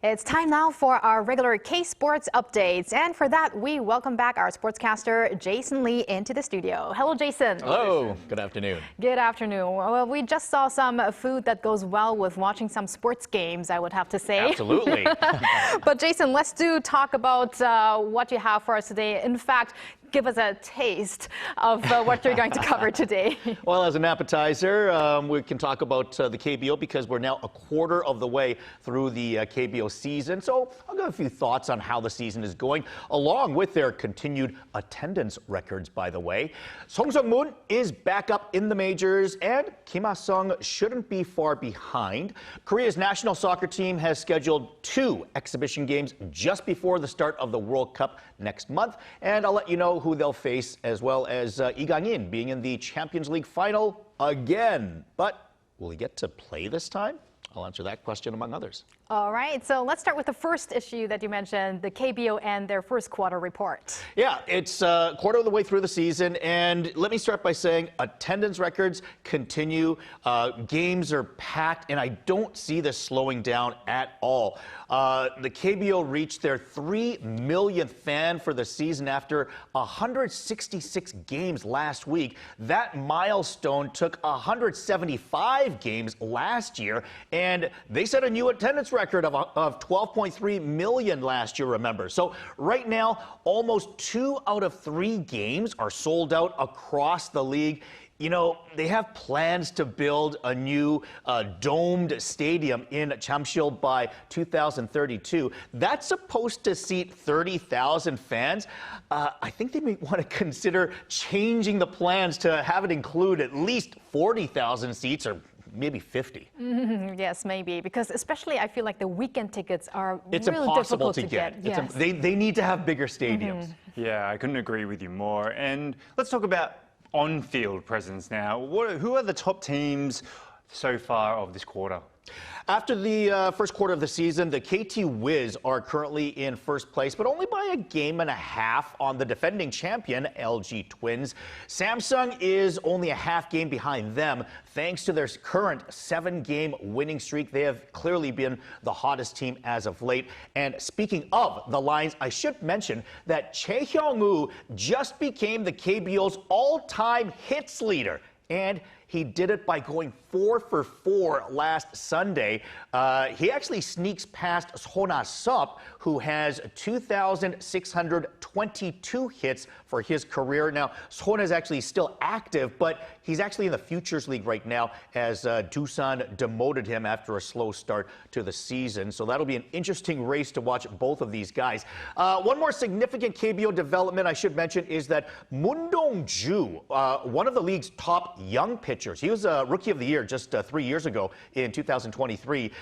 It's time now for our regular K-Sports updates. And for that, we welcome back our sportscaster, Jason Lee, into the studio. Hello, Jason. Hello. Good afternoon. Good afternoon. Well, we just saw some food that goes well with watching some sports games, I would have to say. Absolutely. But Jason, let's talk about what you have for us today. In fact, give us a taste of what you're going to cover today. Well, as an appetizer, we can talk about the KBO because we're now a quarter of the way through the KBO season. So I'll give a few thoughts on how the season is going, along with their continued attendance records, by the way. Song Sung-Mun is back up in the majors, and Kim Ha-Seong shouldn't be far behind. Korea's national soccer team has scheduled 2 exhibition games just before the start of the World Cup next month, and I'll let you know who they'll face, as well as Kang-in being in the Champions League final again. But will he get to play this time? I'll answer that question among others. All right, so let's start with the first issue that you mentioned, the KBO and their first quarter report. Yeah, it's a quarter of the way through the season, and let me start by saying attendance records continue. Games are packed, and I don't see this slowing down at all. The KBO reached their 3 millionth fan for the season after 166 games last week. That milestone took 175 games last year, and they set a new attendance record of 12.3 million last year, remember. So right now, almost 2 out of 3 games are sold out across the league. You know, they have plans to build a new domed stadium in Jamsil by 2032. That's supposed to seat 30,000 fans. I think they may want to consider changing the plans to have it include at least 40,000 seats, or maybe 50. Yes, maybe, because especially I feel like the weekend tickets are it's really impossible difficult to get. Yes. They need to have bigger stadiums. Yeah, I couldn't agree with you more. And let's talk about on-field presence now. Who are the top teams so far of this quarter? After the first quarter of the season, the KT Wiz are currently in first place, but only by a game and a half on the defending champion, LG Twins. Samsung is only a half game behind them, thanks to their current 7-game winning streak. They have clearly been the hottest team as of late. And speaking of the lines, I should mention that Chae Hyung-woo just became the KBO's all-time hits leader. And he did it by going 4 for 4 last Sunday. He actually sneaks past Son Ha-Sup, who has 2,622 hits for his career. Now, Son is actually still active, but he's actually in the Futures League right now, as Doosan demoted him after a slow start to the season. So that'll be an interesting race to watch both of these guys. One more significant KBO development I should mention is that Moon Dong-ju, one of the league's top young pitchers, he was a Rookie of the Year just 3 years ago in 2023.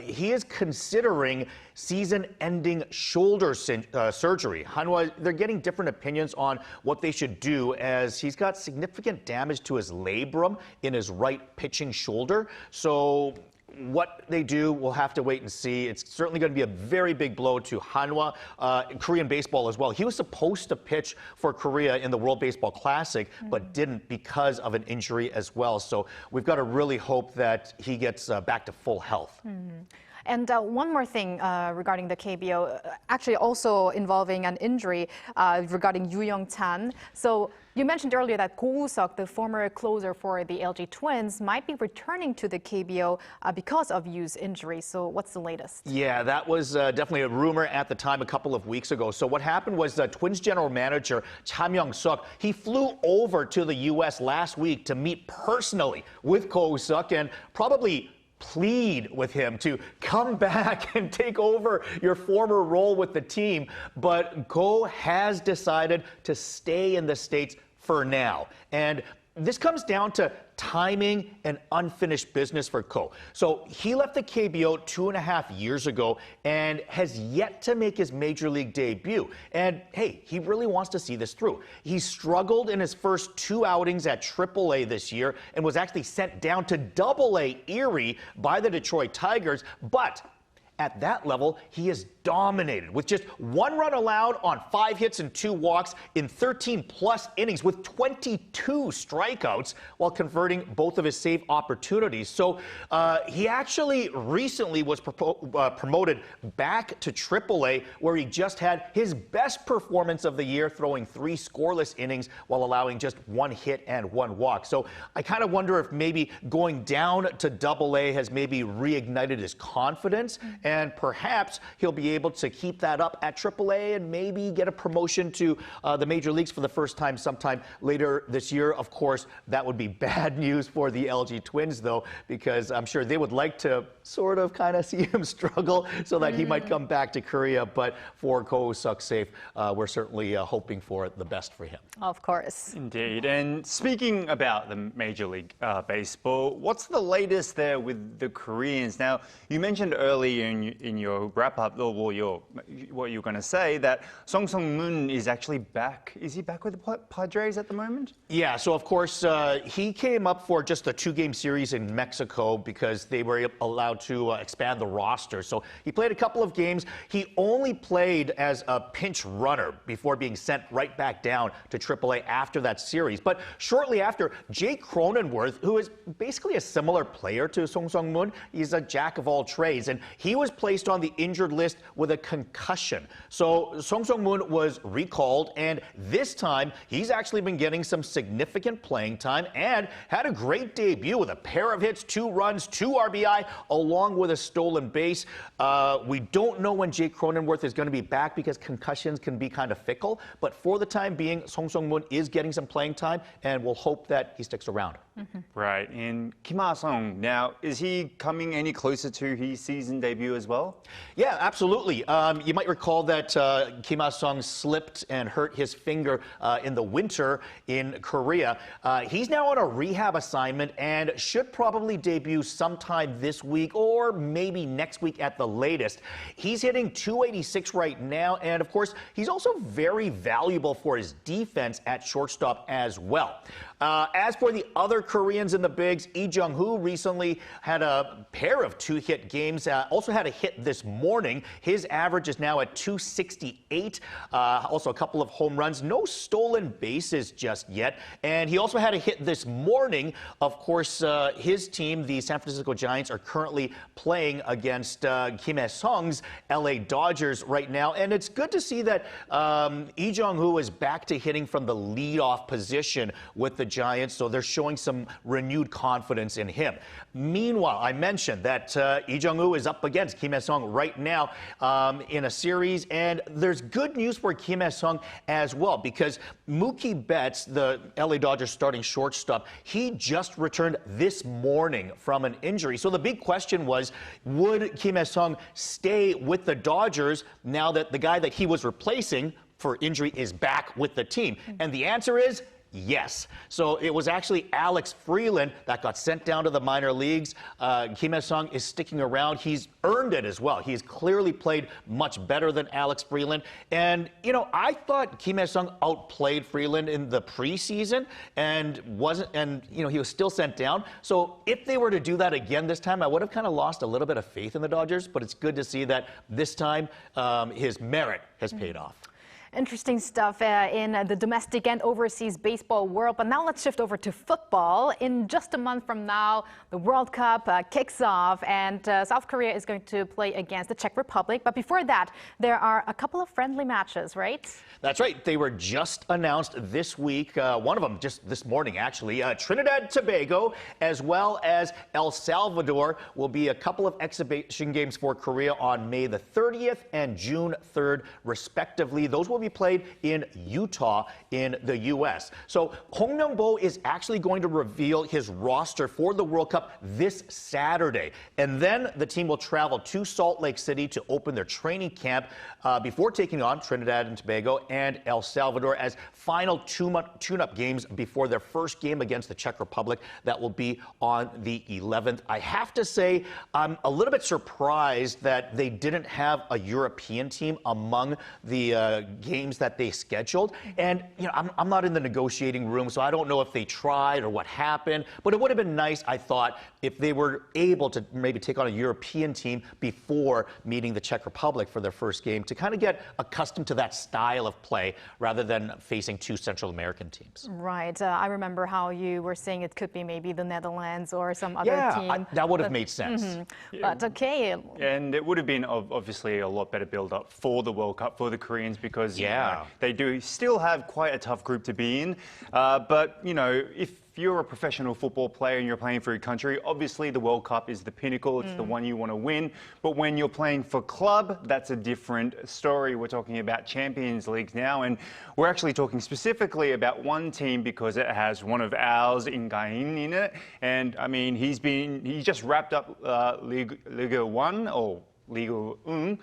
He is considering season-ending shoulder surgery. Hanwha, they're getting different opinions on what they should do, as he's got significant damage to his labrum in his right pitching shoulder. So what they do, we'll have to wait and see. It's certainly going to be a very big blow to Hanwha, Korean baseball as well. He was supposed to pitch for Korea in the World Baseball Classic, but didn't because of an injury as well. So we've got to really hope that he gets back to full health. And one more thing regarding the KBO, actually also involving an injury regarding Yoo Young-chan. So you mentioned earlier that Go Woo-Suk, the former closer for the LG Twins, might be returning to the KBO because of Yoo's injury. So what's the latest? Yeah, that was definitely a rumor at the time a couple of weeks ago. So what happened was Twins general manager Cha Myung-suk, he flew over to the U.S. last week to meet personally with Go Woo-Suk and probably plead with him to come back and take over your former role with the team. But Go has decided to stay in the States for now. And this comes down to timing and unfinished business for Ko. So he left the KBO 2.5 years ago and has yet to make his major league debut. And hey, he really wants to see this through. He struggled in his first 2 outings at AAA this year and was actually sent down to AA Erie by the Detroit Tigers. But at that level, he is dominated with just 1 run allowed on 5 hits and 2 walks in 13-plus innings with 22 strikeouts while converting both of his save opportunities. So he actually recently was promoted back to AAA, where he just had his best performance of the year, throwing 3 scoreless innings while allowing just 1 hit and 1 walk. So I kind of wonder if maybe going down to AA has maybe reignited his confidence, and perhaps he'll be able to keep that up at AAA and maybe get a promotion to the major leagues for the first time sometime later this year. Of course, that would be bad news for the LG Twins, though, because I'm sure they would like to sort of kind of see him struggle so that he might come back to Korea. But for Go Woo-Suk's sake, we're certainly hoping for the best for him. Of course. Indeed. And speaking about the Major League Baseball, what's the latest there with the Koreans? Now, you mentioned earlier in your wrap-up, or what you were going to say, that Song Sung-Mun is actually back. Is he back with the Padres at the moment? Yeah, so of course, he came up for just a 2-game series in Mexico because they were allowed to expand the roster. So he played a couple of games. He only played as a pinch runner before being sent right back down to AAA after that series. But shortly after, Jake Cronenworth, who is basically a similar player to Song Sung-Mun, he's a jack of all trades, and he was placed on the injured list with a concussion. So Song Sung-Mun was recalled, and this time he's actually been getting some significant playing time and had a great debut with a pair of hits, 2 runs, 2 RBI, along with a stolen base. We don't know when Jake Cronenworth is going to be back because concussions can be kind of fickle, but for the time being, Song Sung-Mun is getting some playing time, and we'll hope that he sticks around. Right. And Kim Ha-Seong, now, is he coming any closer to his season debut as well? Yeah, absolutely. You might recall that Kim Ha-Seong slipped and hurt his finger in the winter in Korea. He's now on a rehab assignment and should probably debut sometime this week or maybe next week at the latest. He's hitting .286 right now, and of course, he's also very valuable for his defense at shortstop as well. As for the other Koreans in the bigs, Lee Jung-hoo recently had a pair of 2-hit games, also had a hit this morning. His average is now at .268, also a couple of home runs, no stolen bases just yet. And he also had a hit this morning. Of course, his team, the San Francisco Giants, are currently playing against Kim Ha-Seong's LA Dodgers right now. And it's good to see that Lee Jung-hoo is back to hitting from the leadoff position with the Giants, so they're showing some renewed confidence in him. Meanwhile, I mentioned that Lee Jung-woo is up against Kim Ha-Seong right now in a series, and there's good news for Kim Ha-Seong as well, because Mookie Betts, the LA Dodgers starting shortstop, he just returned this morning from an injury. So the big question was, would Kim Ha-Seong stay with the Dodgers now that the guy that he was replacing for injury is back with the team? And the answer is yes. So it was actually Alex Freeland that got sent down to the minor leagues. Kim Ha-Seong is sticking around. He's earned it as well. He's clearly played much better than Alex Freeland. And, you know, I thought Kim Ha-Seong outplayed Freeland in the preseason and he was still sent down. So if they were to do that again this time, I would have kind of lost a little bit of faith in the Dodgers. But it's good to see that this time his merit has paid off. Interesting stuff in the domestic and overseas baseball world. But now let's shift over to football. In just a month from now, the World Cup kicks off, and South Korea is going to play against the Czech Republic. But before that, there are a couple of friendly matches, right? That's right. They were just announced this week. One of them just this morning, actually. Trinidad Tobago, as well as El Salvador, will be a couple of exhibition games for Korea on May the 30th and June 3rd, respectively. Those will be played in Utah in the U.S. So Hong Myung-bo is actually going to reveal his roster for the World Cup this Saturday. And then the team will travel to Salt Lake City to open their training camp before taking on Trinidad and Tobago and El Salvador as final tune-up games before their first game against the Czech Republic. That will be on the 11th. I have to say, I'm a little bit surprised that they didn't have a European team among the games that they scheduled. And, I'm not in the negotiating room, so I don't know if they tried or what happened. But it would have been nice, I thought, if they were able to maybe take on a European team before meeting the Czech Republic for their first game to kind of get accustomed to that style of play rather than facing two Central American teams. Right. I remember how you were saying it could be maybe the Netherlands or some other team. That would have made sense. But okay. And it would have been obviously a lot better build-up for the World Cup for the Koreans because they do still have quite a tough group to be in. But, if you're a professional football player and you're playing for your country, obviously the World Cup is the pinnacle. It's the one you want to win. But when you're playing for club, that's a different story. We're talking about Champions League now, and we're actually talking specifically about one team because it has one of ours, Kang-in, in it. And I mean, he just wrapped up Liga 1 or Liga 1,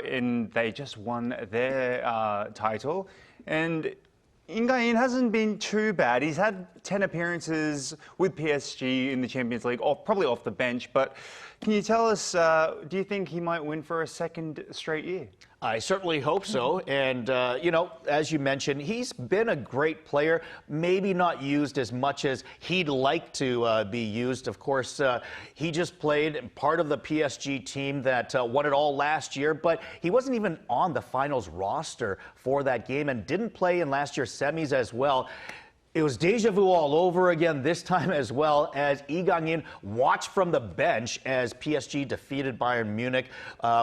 and they just won their title. And Kang-in hasn't been too bad. He's had 10 appearances with PSG in the Champions League, probably off the bench. But can you tell us, do you think he might win for a second straight year? I certainly hope so. And, as you mentioned, he's been a great player, maybe not used as much as he'd like to be used. Of course, he just played part of the PSG team that won it all last year, but he wasn't even on the finals roster for that game and didn't play in last year's semis as well. It was deja vu all over again this time as well as Kang-in watched from the bench as PSG defeated Bayern Munich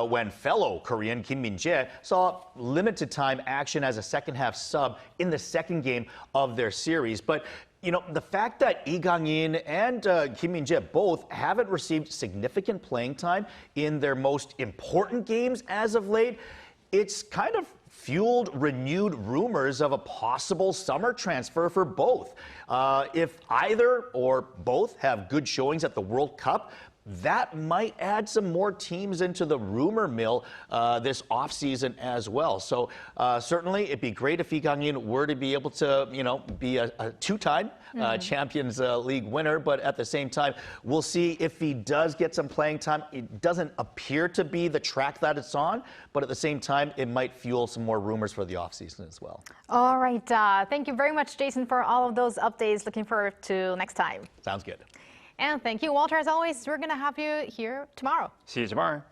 when fellow Korean Kim Ha-Seong saw limited time action as a second-half sub in the second game of their series. But the fact that Kang-in and Kim Ha-Seong both haven't received significant playing time in their most important games as of late, it's kind of fueled renewed rumors of a possible summer transfer for both. If either or both have good showings at the World Cup, that might add some more teams into the rumor mill this offseason as well. So certainly it'd be great if Kang-in were to be able to, be a two-time Champions League winner. But at the same time, we'll see if he does get some playing time. It doesn't appear to be the track that it's on, but at the same time, it might fuel some more rumors for the offseason as well. All right. Thank you very much, Jason, for all of those updates. Looking forward to next time. Sounds good. And thank you, Walter. As always, we're going to have you here tomorrow. See you tomorrow.